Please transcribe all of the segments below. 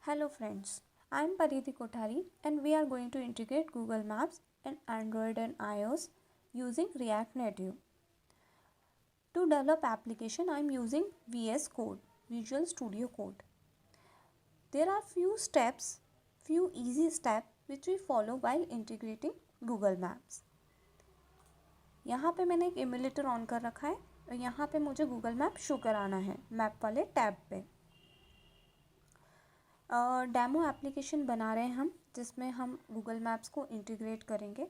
Hello friends, I am Pariti Kothari and we are going to integrate Google Maps in Android and iOS using React Native. To develop application, I am using VS Code, Visual Studio Code. There are few easy steps which we follow while integrating Google Maps. यहाँ पे मैंने एक emulator on कर रखा है और यहाँ पे मुझे गूगल मैप शो कराना है मैप वाले टैब पे। डेमो एप्लीकेशन बना रहे हैं हम, जिसमें हम गूगल मैप्स को इंटीग्रेट करेंगे।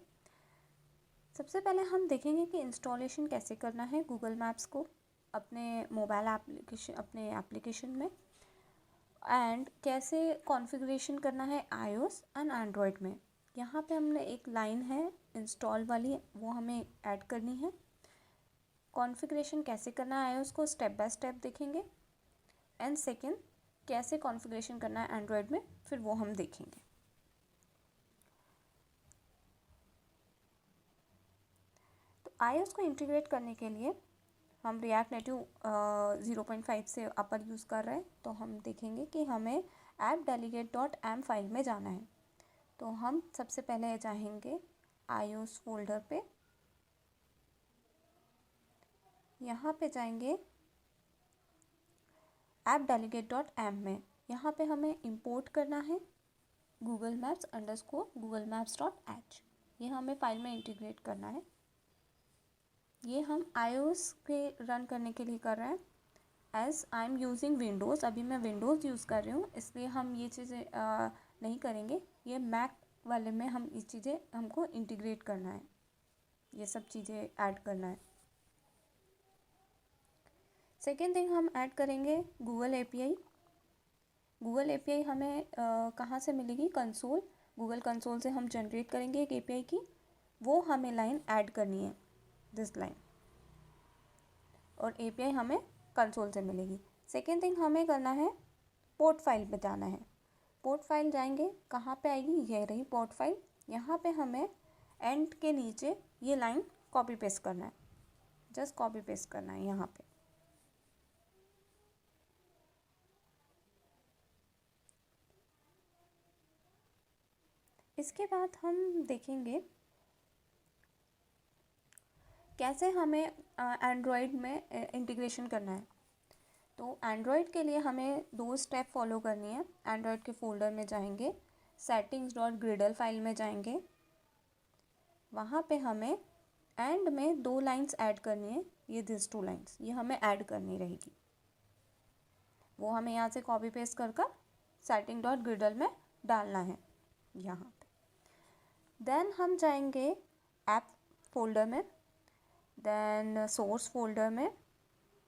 सबसे पहले हम देखेंगे कि इंस्टॉलेशन कैसे करना है गूगल मैप्स को अपने मोबाइल एप्लीकेशन में, एंड कैसे कॉन्फ़िगरेशन करना है आईओएस एंड एंड्रॉयड में। यहाँ पे हमने एक लाइन है इंस्टॉल वाली, वो हमें ऐड करनी है। कॉन्फ़िगरेशन कैसे करना है आईओएस को स्टेप बाय स्टेप देखेंगे, एंड सेकेंड कैसे कॉन्फ़िगरेशन करना है एंड्रॉयड में, फिर वो हम देखेंगे। तो iOS को इंटीग्रेट करने के लिए हम रिएक्ट नेटिव 0.5 से अपर यूज़ कर रहे हैं, तो हम देखेंगे कि हमें app.delegate.m फाइल में जाना है। तो हम सबसे पहले जाएंगे iOS फोल्डर पे, यहाँ पे जाएंगे app.delegate.m में। यहाँ पे हमें इंपोर्ट करना है गूगल मैप्स _ googlemapsh, ये हमें फाइल में इंटीग्रेट करना है। ये हम iOS पे रन करने के लिए कर रहे हैं। As I am using Windows, अभी मैं विंडोज़ यूज़ कर रही हूँ, इसलिए हम ये चीज़ें नहीं करेंगे। ये मैक वाले में हम इस चीज़ें हमको इंटीग्रेट करना है, ये सब चीज़ें ऐड करना है। सेकेंड थिंग हम ऐड करेंगे गूगल एपीआई। गूगल एपीआई हमें कहाँ से मिलेगी? कंसोल, गूगल कंसोल से हम जनरेट करेंगे एक एपीआई की, वो हमें लाइन ऐड करनी है, दिस लाइन, और एपीआई हमें कंसोल से मिलेगी। सेकेंड थिंग हमें करना है पोर्ट फाइल पे जाना है। पोर्ट फाइल जाएंगे, कहाँ पे आएगी? ये रही पोर्ट फाइल। यहाँ पे हमें एंड के नीचे ये लाइन कॉपी पेस्ट करना है, जस्ट कॉपी पेस्ट करना है यहाँ पे। इसके बाद हम देखेंगे कैसे हमें एंड्रॉयड में इंटीग्रेशन करना है। तो एंड्रॉयड के लिए हमें 2 स्टेप फॉलो करनी है। एंड्रॉयड के फोल्डर में जाएंगे, settings.gradle फाइल में जाएंगे, वहाँ पे हमें एंड में 2 लाइंस ऐड करनी है। ये दिस 2 लाइंस ये हमें ऐड करनी रहेगी, वो हमें यहाँ से कॉपी पेस्ट कर setting.gradle में डालना है यहाँ पे। देन हम जाएंगे ऐप फोल्डर में, देन सोर्स फोल्डर में,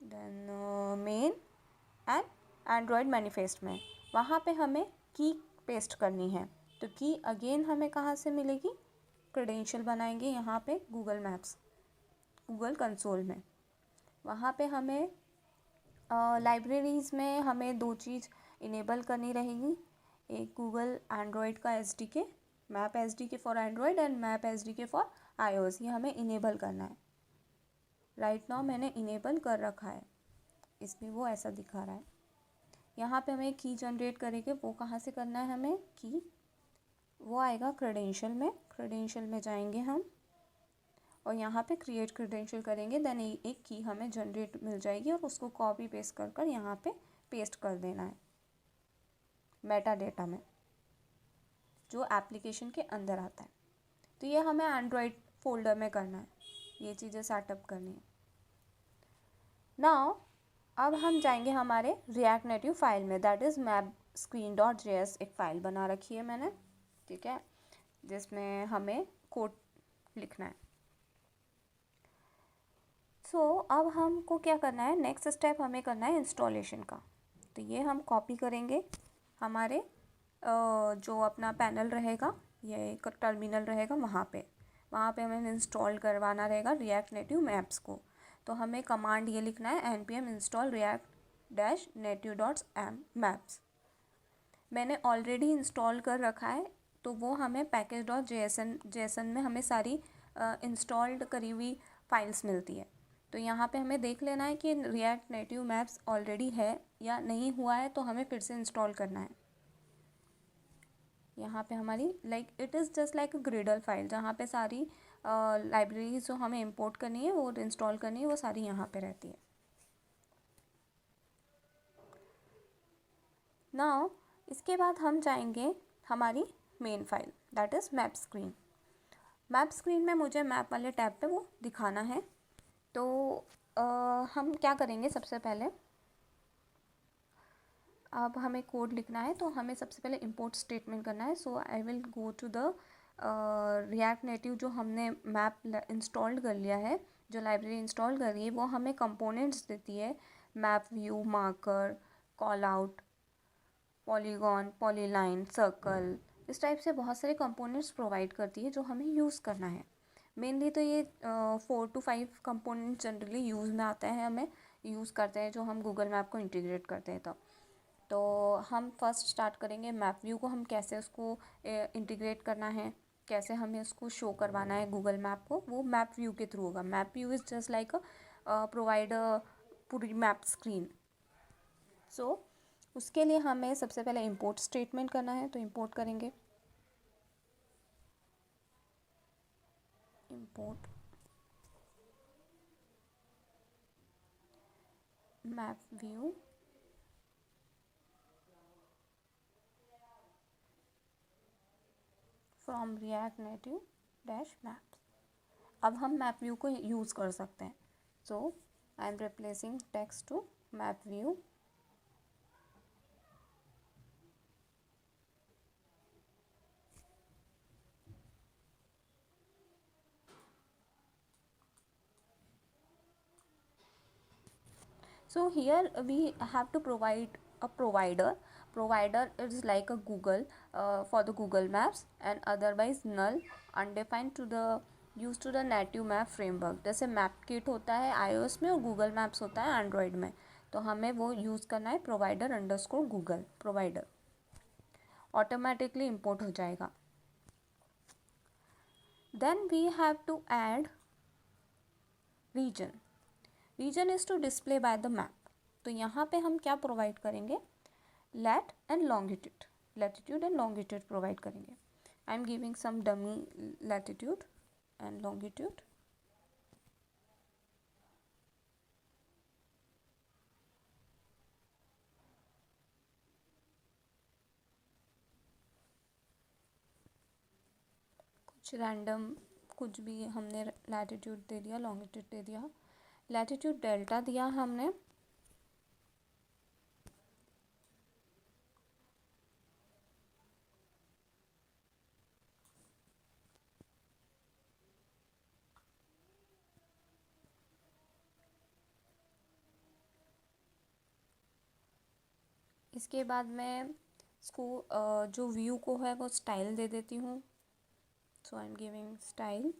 then main and Android manifest में। वहाँ पे हमें की पेस्ट करनी है। तो की अगेन हमें कहाँ से मिलेगी? क्रेडेंशियल बनाएंगे यहाँ पे गूगल मैप्स, गूगल कंसोल में। वहाँ पे हमें लाइब्रेरीज़ में हमें 2 चीज़ इनेबल करनी रहेगी। एक गूगल एंड्रॉयड का SDK, map SDK for Android and map SDK for iOS, ये हमें इनेबल करना है। राइट नाउ मैंने इनेबल कर रखा है, इसमें वो ऐसा दिखा रहा है। यहाँ पे हमें की जनरेट करेंगे, वो कहाँ से करना है हमें? की वो आएगा क्रेडेंशियल में जाएंगे हम, और यहाँ पे क्रिएट क्रेडेंशियल करेंगे। देन एक की हमें जनरेट मिल जाएगी और उसको कॉपी पेस्ट कर यहाँ पे पेस्ट कर देना है मेटा डेटा में, जो एप्लीकेशन के अंदर आता है। तो ये हमें एंड्रॉयड फोल्डर में करना है, ये चीज़ें सेटअप करनी है। नाउ अब हम जाएंगे हमारे रिएक्ट नेटिव फाइल में, दैट इज़ mapscreen.js एक फ़ाइल बना रखी है मैंने, ठीक है, जिसमें हमें कोड लिखना है। अब हमको क्या करना है? नेक्स्ट स्टेप हमें करना है इंस्टॉलेशन का। तो ये हम कॉपी करेंगे हमारे जो अपना पैनल रहेगा, ये एक टर्मिनल रहेगा, वहाँ पे हमें इंस्टॉल करवाना रहेगा रिएक्ट नेटिव मैप्स को। तो हमें कमांड ये लिखना है npm install react-native.m maps। मैंने ऑलरेडी इंस्टॉल कर रखा है, तो वो हमें package.json में हमें सारी इंस्टॉल्ड करी हुई फाइल्स मिलती है। तो यहाँ पे हमें देख लेना है कि रिएक्ट नेटिव मैप्स ऑलरेडी है या नहीं हुआ है, तो हमें फिर से इंस्टॉल करना है। यहाँ पे हमारी like it is just like a ग्रिडल file, जहाँ पे सारी लाइब्रेरीज जो हमें इंपोर्ट करनी है वो इंस्टॉल करनी है वो सारी यहाँ पे रहती है। नाउ इसके बाद हम जाएंगे हमारी main file that is map screen. Map screen में मुझे मैप वाले टैब पे वो दिखाना है। तो हम क्या करेंगे, सबसे पहले अब हमें कोड लिखना है, तो हमें सबसे पहले इंपोर्ट स्टेटमेंट करना है। So I will go to the React Native जो हमने मैप इंस्टॉल कर लिया है, जो लाइब्रेरी इंस्टॉल करी है, वो हमें कंपोनेंट्स देती है, map view, marker, call out, polygon, polyline, circle, इस टाइप से बहुत सारे कंपोनेंट्स प्रोवाइड करती है जो हमें यूज़ करना है। मेनली तो ये 4 to 5 कंपोनेंट्स जनरली यूज़ में आता है, हमें यूज़ करते हैं जो हम गूगल मैप को इंटीग्रेट करते हैं। तो हम फर्स्ट स्टार्ट करेंगे मैप व्यू को, हम कैसे उसको इंटीग्रेट करना है, कैसे हमें उसको शो करवाना है गूगल मैप को, वो मैप व्यू के थ्रू होगा। Map view is just like provide पूरी मैप स्क्रीन। सो उसके लिए हमें सबसे पहले इंपोर्ट स्टेटमेंट करना है, तो इंपोर्ट करेंगे import map view from React Native dash maps. अब हम मैप व्यू को यूज़ कर सकते हैं। So I am replacing text to map view. So here we have to provide a provider. Provider is like a Google for the Google Maps, and otherwise null undefined to the used to the native map framework. जैसे मैपकिट होता है iOS में और Google maps होता है Android में, तो हमें वो यूज़ करना है provider underscore Google provider, automatically import हो जाएगा। Then we have to add region. Region is to display by the map. तो यहाँ पे हम क्या प्रोवाइड करेंगे, lat and longitude, latitude and longitude provide करेंगे। I am giving some dummy latitude and longitude. कुछ रैंडम कुछ भी हमने लैटिट्यूड दे दिया, लॉन्गिट्यूड दे दिया, लैटिट्यूड डेल्टा दिया हमने। इसके बाद मैं इसको जो व्यू को है वो स्टाइल दे देती हूँ। So I am giving style.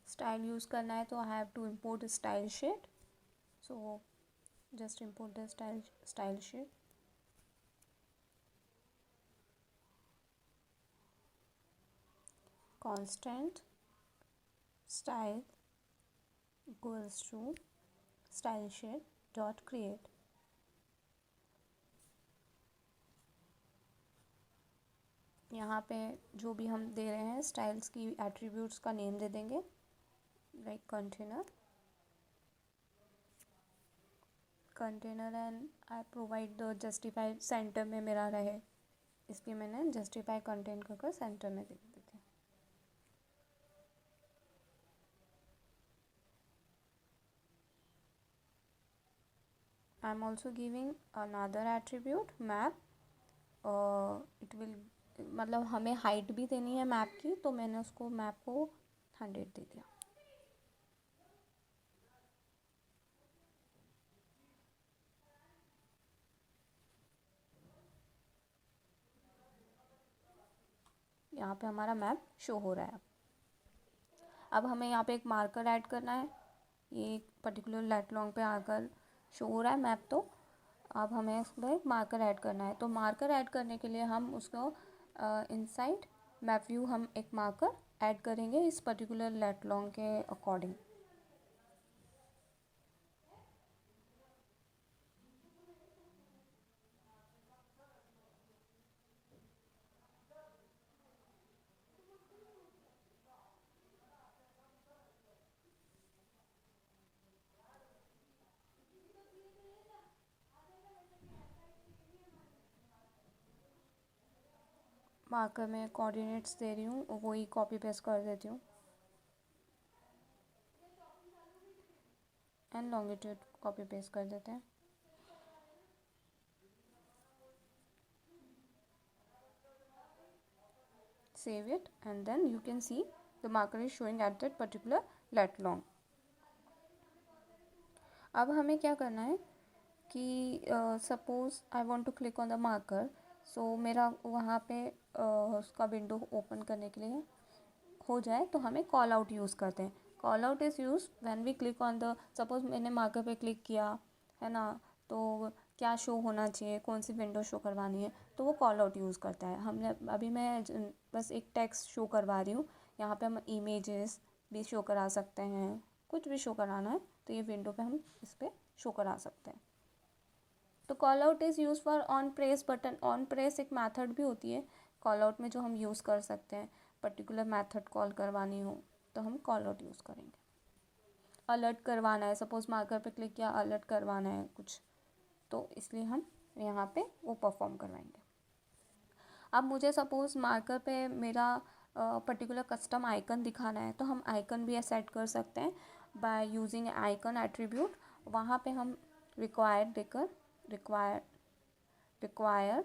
Style use करना है तो I have to import style sheet. So just import the style sheet. constant style equals to style sheet dot create। यहाँ पे जो भी हम दे रहे हैं स्टाइल्स की एट्रीब्यूट्स का नेम दे देंगे, like container and I provide the justify centre में मेरा रहे, इसलिए मैंने जस्टिफाई कंटेंट कर सेंटर में दे देते हैं। I am also giving another attribute map. It will मतलब हमें हाइट भी देनी है मैप की, तो मैंने उसको मैप को 100 दे दिया। यहाँ पे हमारा मैप शो हो रहा है। अब हमें यहाँ पे एक मार्कर ऐड करना है, ये एक पर्टिकुलर लेट लॉन्ग पे आकर शो हो रहा है मैप, तो अब हमें उसमें एक मार्कर ऐड करना है। तो मार्कर ऐड करने के लिए हम उसको इनसाइड मैप व्यू हम एक मार्कर ऐड करेंगे इस पर्टिकुलर लेट लॉन्ग के अकॉर्डिंग। मार्कर में कोऑर्डिनेट्स दे रही हूँ, वही कॉपी पेस्ट कर देती हूँ एंड लॉन्गिट्यूड कॉपी पेस्ट कर देते हैं। Save it and then you can see the marker is showing at that particular lat long. अब हमें क्या करना है कि suppose I want to click on the marker, so मेरा वहाँ पे उसका विंडो ओपन करने के लिए हो जाए तो हमें कॉल आउट यूज़ करते हैं। Call out is use when we click on the, suppose मैंने मार्कर पे क्लिक किया है ना, तो क्या शो होना चाहिए, कौन सी विंडो शो करवानी है, तो वो कॉल आउट यूज़ करता है। हमने अभी मैं बस एक टेक्स्ट शो करवा रही हूँ, यहाँ पे हम इमेजेस भी शो करा सकते हैं, कुछ भी शो कराना है तो ये विंडो पे हम इस पर शो करा सकते हैं। तो call out is use for on press button. On press एक मेथड भी होती है कॉल आउट में जो हम यूज़ कर सकते हैं। पर्टिकुलर मेथड कॉल करवानी हो तो हम कॉल आउट यूज़ करेंगे। अलर्ट करवाना है, सपोज मार्कर पे क्लिक किया, अलर्ट करवाना है कुछ, तो इसलिए हम यहाँ पे वो परफॉर्म करवाएंगे। अब मुझे सपोज मार्कर पे मेरा पर्टिकुलर कस्टम आइकन दिखाना है तो हम आइकन भी सेट कर सकते हैं बाय यूजिंग आइकन एट्रीब्यूट। वहाँ पे हम रिक्वायर्ड देकर रिक्वायर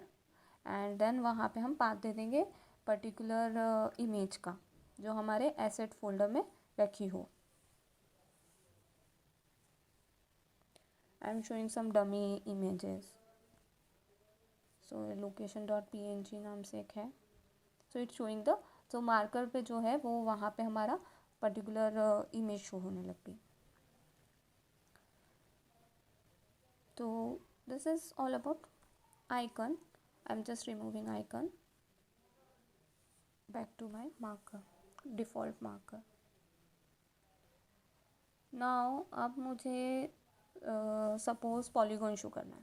एंड देन वहाँ पे हम पाथ दे देंगे पर्टिकुलर इमेज का जो हमारे एसेट फोल्डर में रखी हो। I am showing some dummy images, so location.png नाम से एक है, so it's showing the, so marker पे जो है वो वहाँ पे हमारा पर्टिकुलर इमेज शो होने लग गई। तो this is all about icon. I'm just removing icon, back to my marker, default marker. now अब मुझे सपोज पॉलीगॉन शो करना है,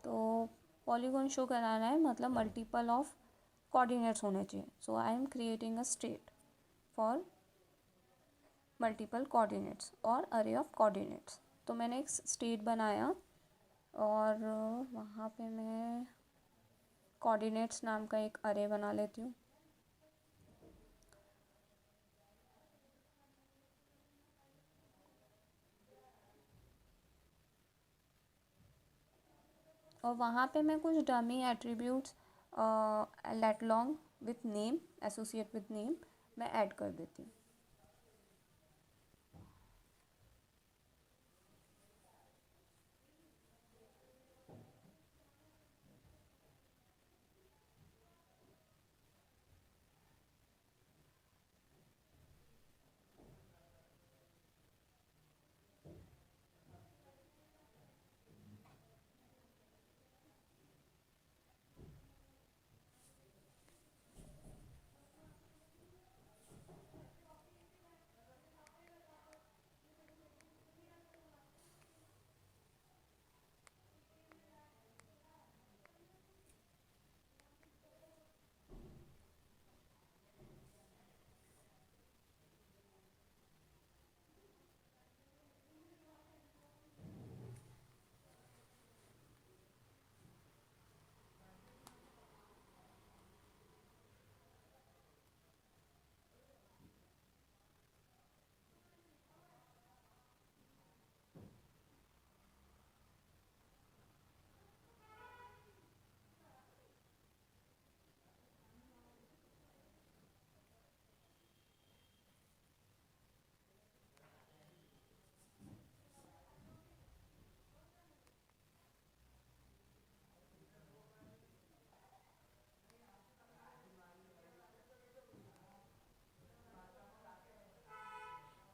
तो पॉलीगॉन शो कराना है मतलब मल्टीपल ऑफ कोऑर्डिनेट्स होने चाहिए। So I am creating a state for multiple coordinates और अरे ऑफ कोऑर्डिनेट्स। तो मैंने एक स्टेट बनाया और वहाँ पे मैं कोऑर्डिनेट्स नाम का एक अरे बना लेती हूँ। और वहाँ पे मैं कुछ dummy attributes lat long with name, associate with name मैं ऐड कर देती हूँ।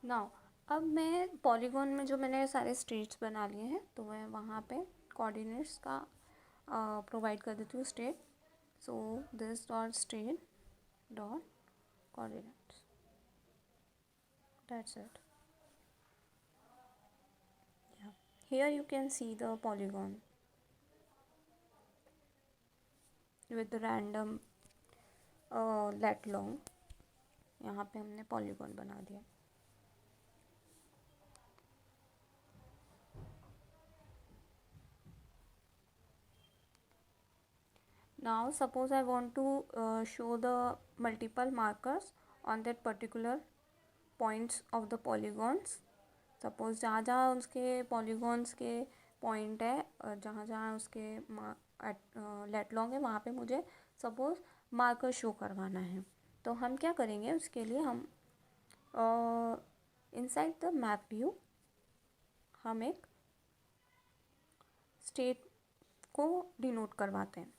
नाउ अब मैं पॉलीगॉन में जो मैंने सारे स्टेट्स बना लिए हैं तो मैं वहाँ पे कोऑर्डिनेट्स का प्रोवाइड कर देती हूँ state. So this dot state dot coordinates, that's it. Here you can see the polygon with the random lat long। यहाँ पे हमने पॉलीगॉन बना दिया। Now suppose I want to show the multiple markers on that particular points of the polygons. Suppose जहाँ जहाँ उसके polygons के point है, जहाँ जहाँ उसके लेट लॉन्ग है, वहाँ पे मुझे सपोज मार्कर शो करवाना है. तो हम क्या करेंगे उसके लिए, हम इनसाइड द मैप व्यू हम एक स्टेट को डिनोट करवाते हैं.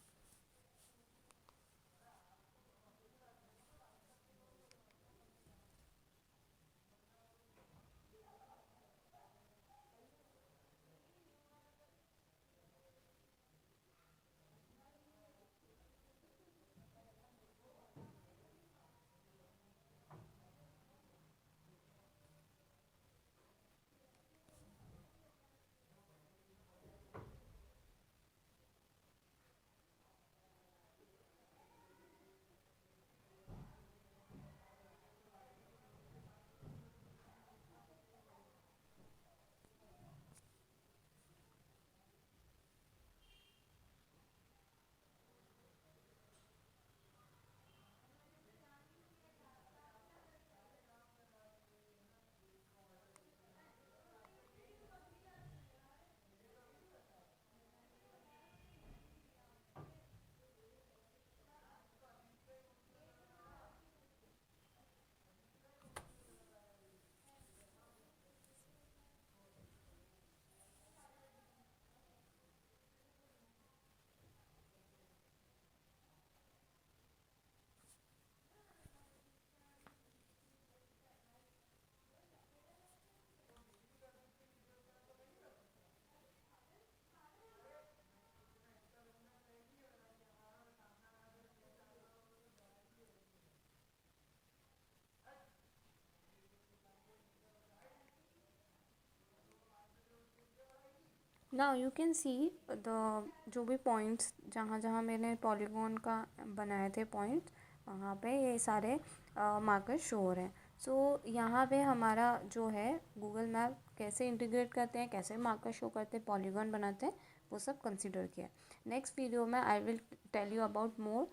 Now you can see the जो भी पॉइंट्स जहाँ जहाँ मैंने पॉलीगॉन का बनाए थे पॉइंट्स, वहाँ पे ये सारे मार्कर शो हो रहे हैं. सो यहाँ पे हमारा जो है गूगल मैप कैसे इंटीग्रेट करते हैं, कैसे मार्कर शो करते हैं, पॉलीगॉन बनाते हैं, वो सब कंसिडर किया. नेक्स्ट वीडियो में I will tell you about more